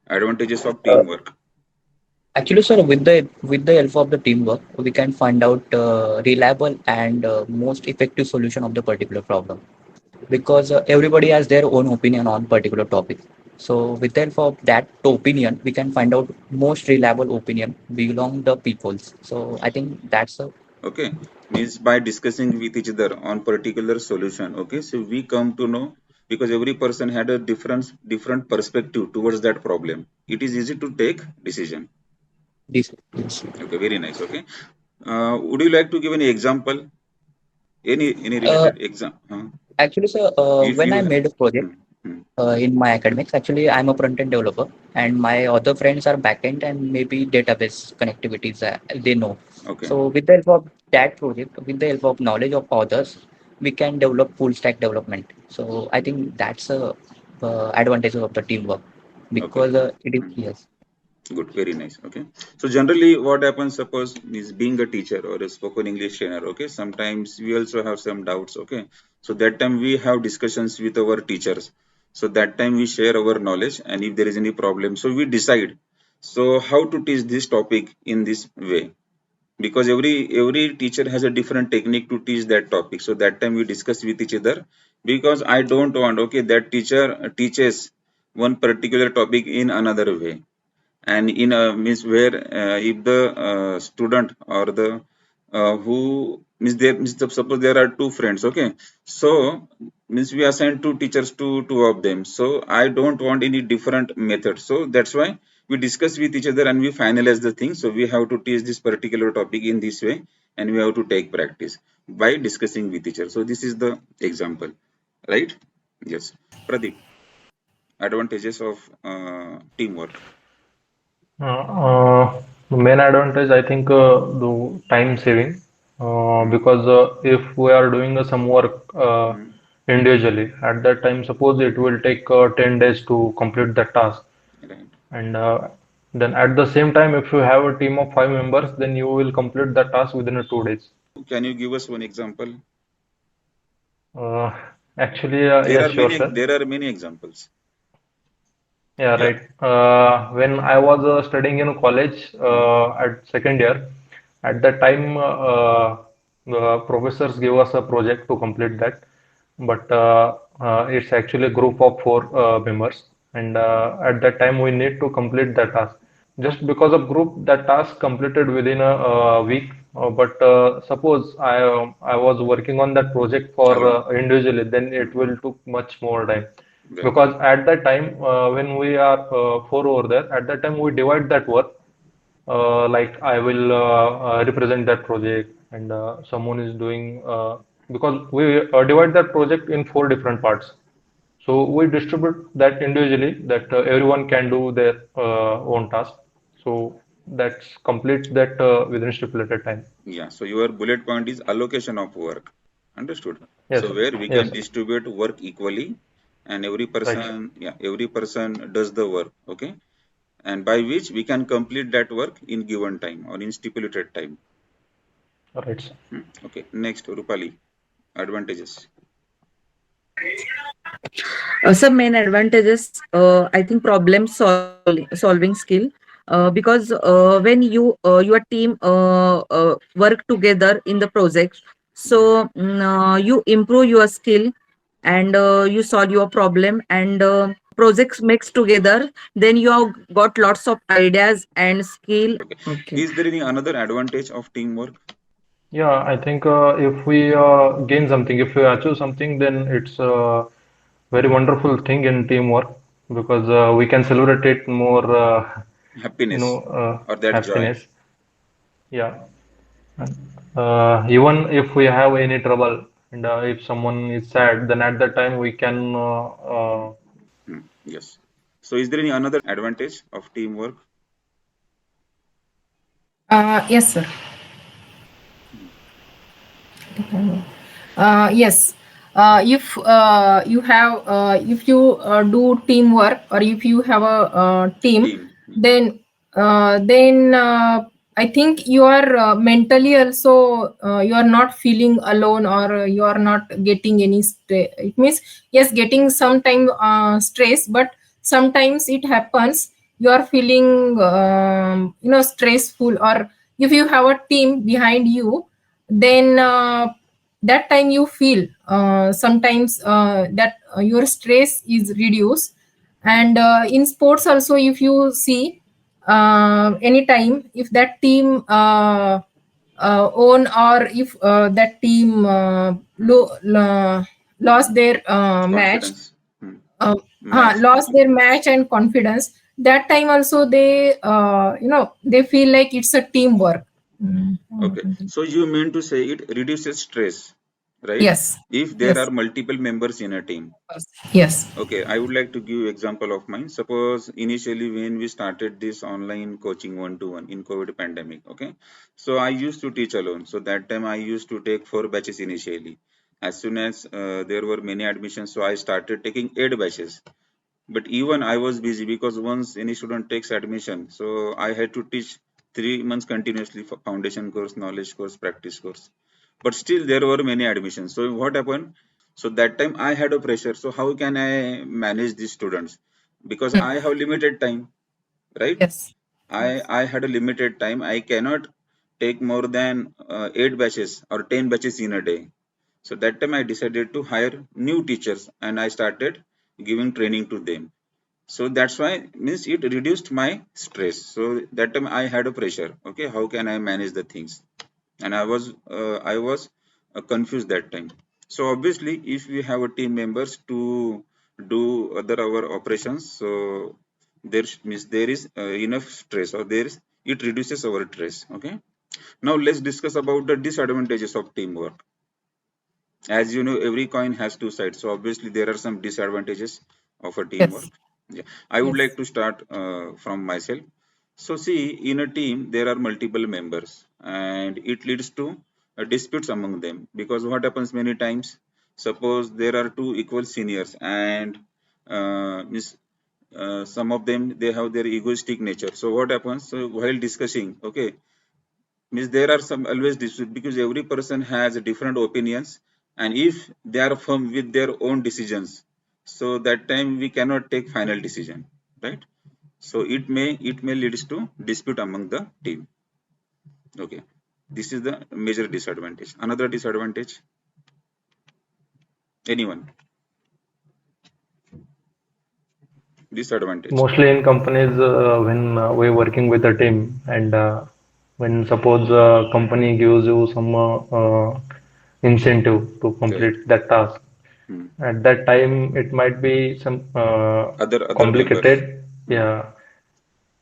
Advantages of Uh, teamwork. Actually, sir, with the help of the teamwork, we can find out reliable and most effective solution of the particular problem. Because everybody has their own opinion on particular topic. So with the help of that opinion, we can find out most reliable opinion belong the peoples. So I think that's a Okay, means by discussing with each other on particular solution. Okay, so we come to know because every person had a different perspective towards that problem. It is easy to take decision. this. Okay, very nice. Okay, would you like to give any example? Any Uh, related exam? Actually, sir, If when you I have. made a project Hmm, hmm, in my academics, actually I'm a front-end developer, and my other friends are back-end and maybe database connectivities they know. okay. So with the help of that project, with the help of knowledge of others, we can develop full stack development. So I think that's a advantage of the teamwork Okay. because it is Hmm. yes. Good, very nice. Okay. So generally what happens, suppose is being a teacher or a spoken English trainer, okay, sometimes we also have some doubts, okay. So that time we have discussions with our teachers. So that time we share our knowledge and if there is any problem, so we decide. So how to teach this topic in this way? Because every teacher has a different technique to teach that topic. So that time we discuss with each other because I don't want, okay, that teacher teaches one particular topic in another way and in a means where if the student or the who means there means suppose there are two friends, okay, so means we assign two teachers to two of them, so I don't want any different method, so that's why we discuss with each other and we finalize the thing. So we have to teach this particular topic in this way and we have to take practice by discussing with each other. So this is the example, right? Yes, Pradeep, advantages of teamwork. The main advantage, I think, the time saving, Hmm. because if we are doing some work Hmm. individually, at that time, suppose it will take 10 days to complete the task, Right. and then at the same time, if you have a team of 5 members, then you will complete the task within 2 days. Can you give us one example? Uh, Actually, There yes, are sure, many. sir. There are many examples. Yeah, Yeah. right. When I was studying in college Hmm. at second year, at that time the professors gave us a project to complete that, but it's actually a group of four members, and at that time we need to complete that task. Just because of group, that task completed within a week. But suppose I was working on that project for Alone. individually, then it Hmm. will took much more time. Right. Because at that time, when we are four over there, at that time we divide that work. Like I will represent that project, and someone is doing because we divide that project in four different parts. So we distribute that individually, that everyone can do their own task. So that's complete that within stipulated time. Yeah. So your bullet point is allocation of work. Understood. Yes, So where we yes, can distribute work equally, and every right, person, yeah, every person does the work. Okay. And by which we can complete that work in given time or in stipulated time. right, sir. Hmm. Okay. Next, Rupali. Advantages. Some main advantages, I think solving skill, because when your team work together in the project, Hmm. so you improve your skill and you solve your problem and projects mix together, then you have got lots of ideas and skill. Okay. Okay. Is there any another advantage of teamwork? Yeah, I think if we gain something, if we achieve something, then it's a very wonderful thing in teamwork, because we can celebrate it more, Happiness or that joy. happiness. Yeah. And, even if we have any trouble, and if someone is sad, then at that time we can Hmm. Yes. So is there any another advantage of teamwork? Yes, sir. Hmm. Yes. If you have, if you do teamwork, or if you have a team, Team. Hmm. then I think you are mentally also you are not feeling alone, or you are not getting any stress. It means yes, getting some time stress, but sometimes it happens. you are feeling stressful, or if you have a team behind you, then that time you feel sometimes that your stress is reduced. And in sports also, if you see, anytime if that team own, or if that team lost their match, Confidence. Hmm. uh, Match lost their confidence. match and confidence, that time also they they feel like it's a teamwork. Okay. So you mean to say it reduces stress, right? Yes, If there yes, are multiple members in a team. yes. Okay, I would like to give example of mine. Suppose initially when we started this online coaching one-to-one in COVID pandemic, okay. So I used to teach alone. So that time I used to take 4 batches initially. As soon as there were many admissions, so I started taking 8 batches. But even I was busy because once any student takes admission, so I had to teach 3 months continuously for foundation course, knowledge course, practice course. But still there were many admissions. So what happened? So that time I had a pressure. So how can I manage these students? Because Mm, I have limited time, right? yes, I yes. I had a limited time. I cannot take more than 8 batches or 10 batches in a day. So that time I decided to hire new teachers and I started giving training to them. So that's why means it reduced my stress. So that time I had a pressure. Okay, how can I manage the things? And I was confused that time. So obviously if we have a team members to do other our operations, so means there is enough stress, or there is, it reduces our stress. Okay, now let's discuss about the disadvantages of teamwork. As you know, every coin has two sides, so obviously there are some disadvantages of a teamwork. Yes, Yeah, I would like yes, to start from myself. So see, in a team there are multiple members and it leads to disputes among them, because what happens many times, suppose there are two equal seniors and miss some of them, they have their egoistic nature. So what happens, so while discussing, okay, means there are some always dispute because every person has different opinions, and if they are firm with their own decisions, so that time we cannot take final decision, right? So it may leads to dispute among the team. Okay, this is the major disadvantage. Another disadvantage, anyone? Disadvantage. Mostly in companies, when we're working with a team, and when suppose company gives you some incentive to Right. complete that task, Hmm. at that time it might be some Other members. complicated. Hmm. Yeah,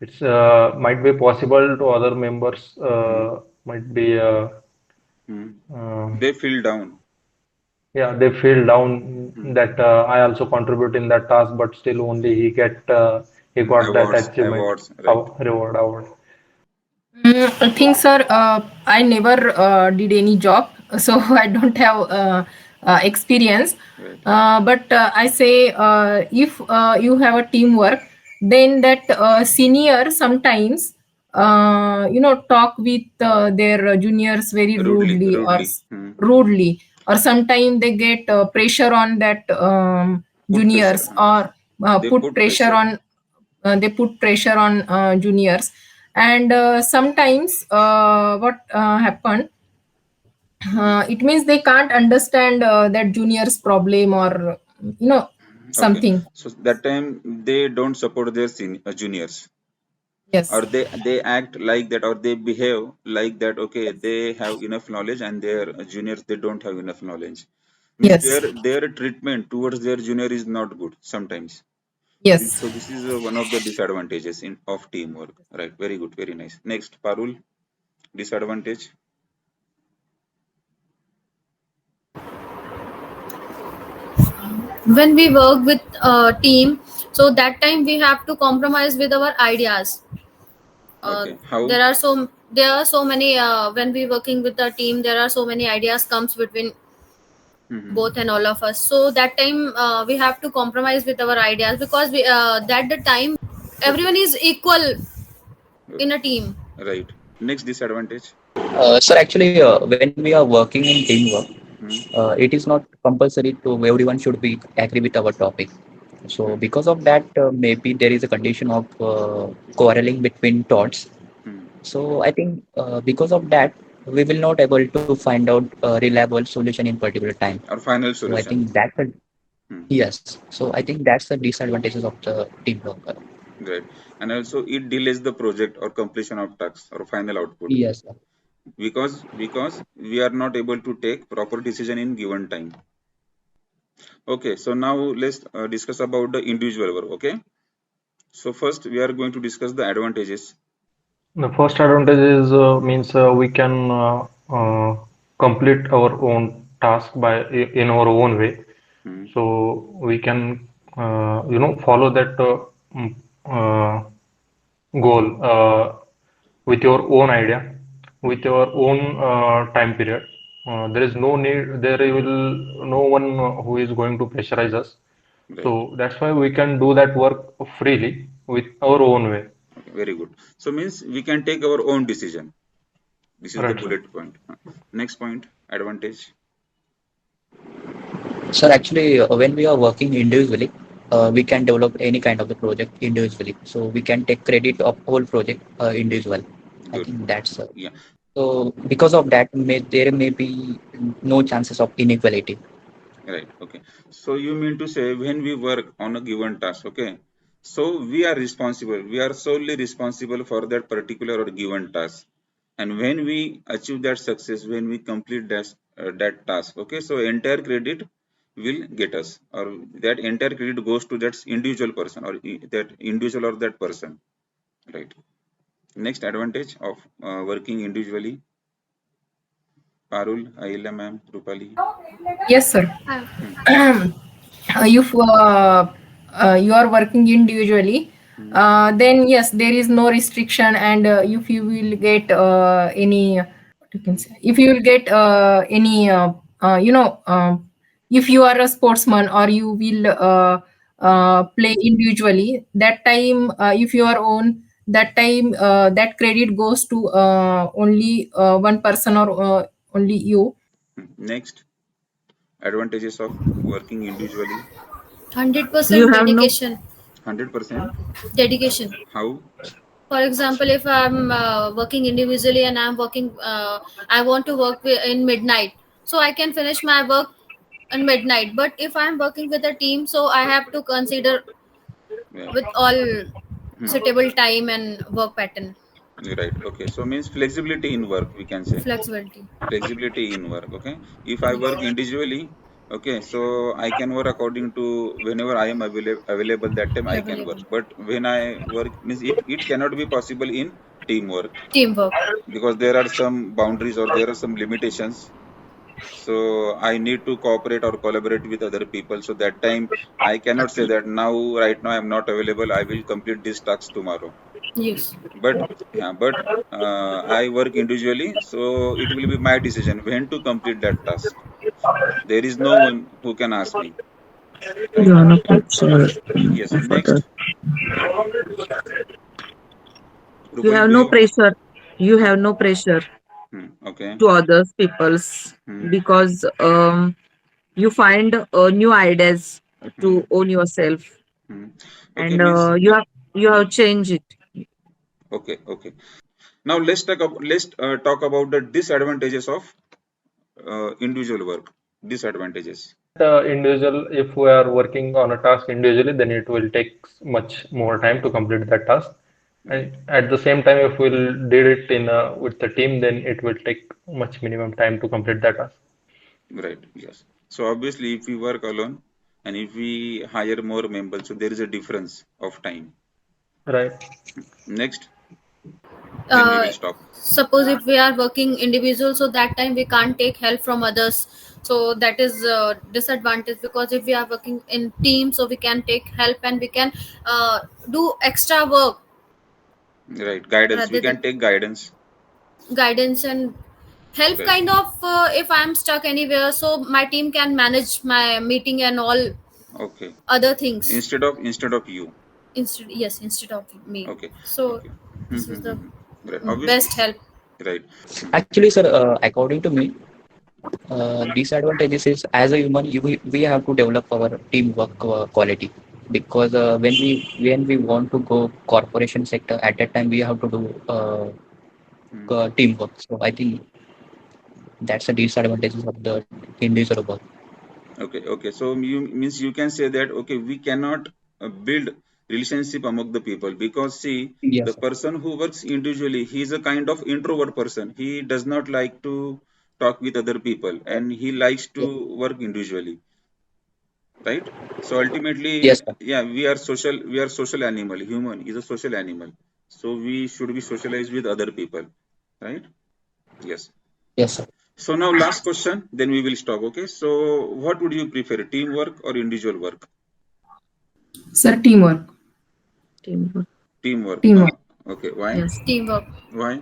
it's might be possible to other members, Hmm. might be Hmm. uh, They feel down. yeah, they feel down Hmm. that I also contribute in that task, but still only he got that achievement, Awards, right? reward. I think, sir, I never did any job, so I don't have experience. Right. But I say, if you have a teamwork, then that senior sometimes, talk with their juniors very Rudely, rudely, or rudely. Hmm. rudely, or sometimes they get pressure on that Put pressure. juniors, Hmm. or They put put pressure pressure. on they put pressure on juniors. And sometimes what happened, it means they can't understand that junior's problem, or Okay, something. so that time they don't support their juniors, or Yes, they act like that, or they behave like that. Okay, they have enough knowledge and their juniors, they don't have enough knowledge. Means yes, their treatment towards their junior is not good sometimes. yes. So this is one of the disadvantages in of teamwork. Right? Very good. Very nice. Next, Parul, disadvantage. When we work with a team, so that time we have to compromise with our ideas. Okay, how? There are so many, when we working with a team, there are so many ideas comes between Hmm. both and all of us. So that time we have to compromise with our ideas, because that the time Okay, everyone is equal in okay, a team. right. Next disadvantage. Sir, actually, when we are working in teamwork, Hmm. it is not compulsory to everyone should be agree with our topic. So Hmm. because of that, maybe there is a condition of quarreling between thoughts. Hmm. So I think because of that, we will not able to find out a reliable solution in particular time. Or final So I solution. think that's a Hmm. yes. So I think that's the disadvantages of the teamwork. Great. And also it delays the project or completion of tasks or final output, Yes. because we are not able to take proper decision in given time. Okay, so now let's discuss about the individual work. Okay, so first we are going to discuss the advantages. The first advantage is means we can complete our own task in our own way. Hmm. So we can follow that mm, uh, goal with your own idea, Hmm. with your own time period. There is no need, there will no one who is going to pressurize us. Right. So that's why we can do that work freely with our own way. Okay, very good. So means we can take our own decision. This is the Right, sir. bullet point. Next point, advantage. So actually, when we are working individually, we can develop any kind of the project individually. So we can take credit of whole project individual. I Good. think that's Yeah. so. Because of that, there may be no chances of inequality. Right. Okay. So you mean to say when we work on a given task, okay? So we are responsible. We are solely responsible for that particular or given task. And when we achieve that success, when we complete that task, okay? So entire credit will get us, or that entire credit goes to that individual person, or that individual or that person, right? Next advantage of working individually. Parul, Ayla ma'am, Rupali. Yes, sir. Uh, Hmm. If you are working individually, Hmm. then yes, there is no restriction, and if you will get any, what you can say, if you will get any, if you are a sportsman or you will Hmm. play individually, that time, if you are on that time, that credit goes to only one person, or only you. Hmm. Next. Advantages of working individually. You 100% have no dedication. 100%. Dedication. How? For example, if I'm working individually and I want to work in midnight, so I can finish my work in midnight. But if I'm working with a team, so I have to consider Yeah. with all Hmm. suitable time and work pattern, Right. Okay. So means flexibility in work, we can say. flexibility. Flexibility in work. Okay. If I work individually, okay, so I can work according to whenever I am available, that time I can work. Available. But when I work, means it cannot be possible in teamwork, Teamwork. because there are some boundaries or there are some limitations. So I need to cooperate or collaborate with other people. So that time I cannot say that right now I'm not available, I will complete this task tomorrow. Yes. But yeah, but I work individually, so it will be my decision when to complete that task. There is no one who can ask me, right? you are no pressure Yes. for that. Next, You Rupali, have do no you? pressure. You Hmm. have no pressure Okay. to others people's, Hmm. because you find new ideas Hmm. to own yourself, Hmm. Okay. and Means you hmm. have changed it. Okay. Okay. Now let's talk about the disadvantages of individual work. Disadvantages. Individual, if we are working on a task individually, then it will take much more time to complete that task. Right. And at the same time, if we'll did it in with the team, then it will take much minimum time to complete that task. Right. Yes. So obviously, if we work alone and if we hire more members, so there is a difference of time. Right. Next, then we uh, will stop. Suppose if we are working individual, so that time we can't take help from others, so that is a disadvantage. Because if we are working in team, so we can take help and we can do extra work Right. Guidance. We rather than can take guidance. guidance and help, Right. kind of. If I'm stuck anywhere, so my team can manage my meeting and all Okay. other things Instead of you. instead of me. Okay. So Okay. this is the Right. Obviously. best help. Right. Actually, sir, according to me, disadvantages is as a human, we have to develop our teamwork quality. because when we want to go corporation sector, at that time we have to do Hmm. teamwork. So I think that's the disadvantages of the individual work. Okay, okay. So you means you can say that okay, we cannot build relationship among the people because see, the Yes, sir. person who works individually, he is a kind of introvert person. He does not like to talk with other people, and he likes to Yes, work individually, right? So ultimately, yes, sir. yeah, we are social animal. Human is a social animal. So we should be socialized with other people, right? Yes. Yes, sir. So now last question, then we will stop. Okay. So what would you prefer, teamwork or individual work? Sir, teamwork. Teamwork. Teamwork. Teamwork. Okay. Why? Yes. Teamwork. Why?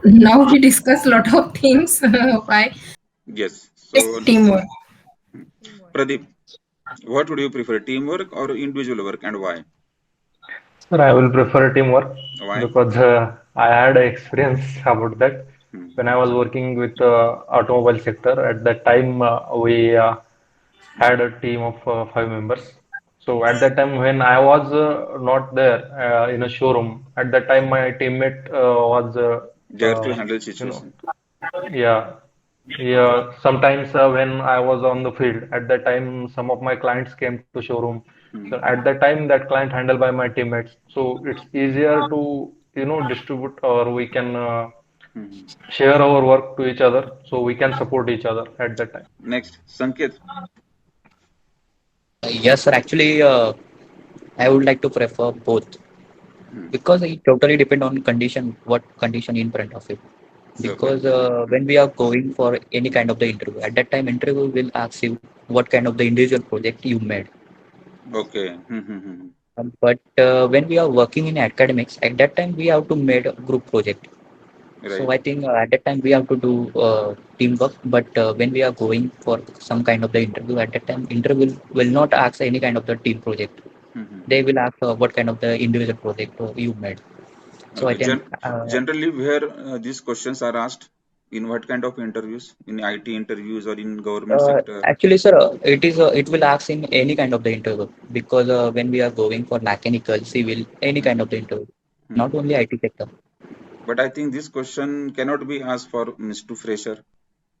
Now we discuss lot of things. Why? Yes. Yes, So teamwork. Pradeep, what would you prefer, teamwork or individual work, and why? Sir, I will prefer teamwork Why? because I had a experience about that Hmm. when I was working with automobile sector. At that time, we Hmm. had a team of 5 members. So at that time, when I was not there in a showroom, at that time my teammate was, They have to handle you know, situation. yeah, yeah. Sometimes when I was on the field, at that time some of my clients came to showroom. So Hmm. at that time, that client handled by my teammates. So it's easier to distribute, or we can Hmm. share our work to each other, so we can support each other at that time. Next, Sanket. Yes, sir. Actually, I would like to prefer both Hmm. because it totally depend on condition, what condition in front of it. Okay. Because Hmm. when we are going for any kind of the interview, at that time interview will ask you what kind of the individual project you made. Okay. Hmm. Hmm. Hmm. But when we are working in academics, at that time we have to make a group project. So Right. I think at that time we have to do teamwork. But when we are going for some kind of the interview, at that time interview will not ask any kind of the team project. Hmm. Hmm. They will ask what kind of the individual project you made. So I Okay. think Generally, where these questions are asked, in what kind of interviews? In IT interviews or in government sector? actually, sir, it will ask in any kind of the interview because when we are going for mechanical, civil, any kind Hmm. of the interview, not Hmm. only IT sector. But I think this question cannot be asked for Miss to fresher.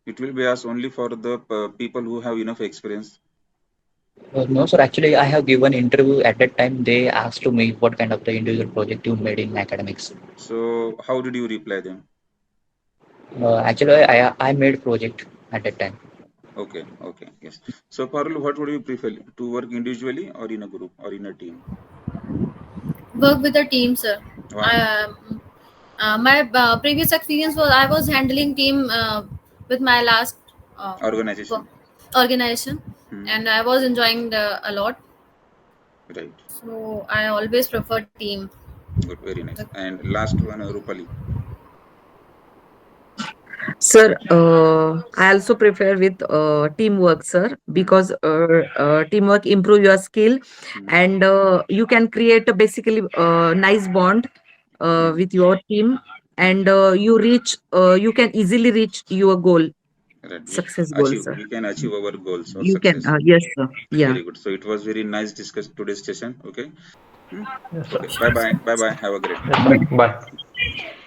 It will be asked only for the people who have enough experience. No, sir. Actually, I have given interview at that time. They asked to me what kind of the individual project you made in academics. So how did you reply them? Actually, I made project at that time. Okay, okay, yes. So Parul, what would you prefer, to work individually or in a group or in a team? Work with a team, sir. Why? My previous experience was I was handling team with my last uh, work Organization. organization, Hmm. and I was enjoying a lot. Right. So I always prefer team. Good. Very nice. And last one, Rupali. Sir, I also prefer with teamwork, sir, Hmm. because teamwork improve your skill, Hmm. and you can create a basically nice bond Hmm. with your team, Hmm. and you can easily reach your goal, Right. success goal, sir. We can achieve our goals or You can, success. yes, sir. Yeah. Very good. So it was very nice discuss today's session. Okay. Hmm. Yes, sir. Okay. Bye bye. Bye bye. Have a great day. Yes, sir. Bye.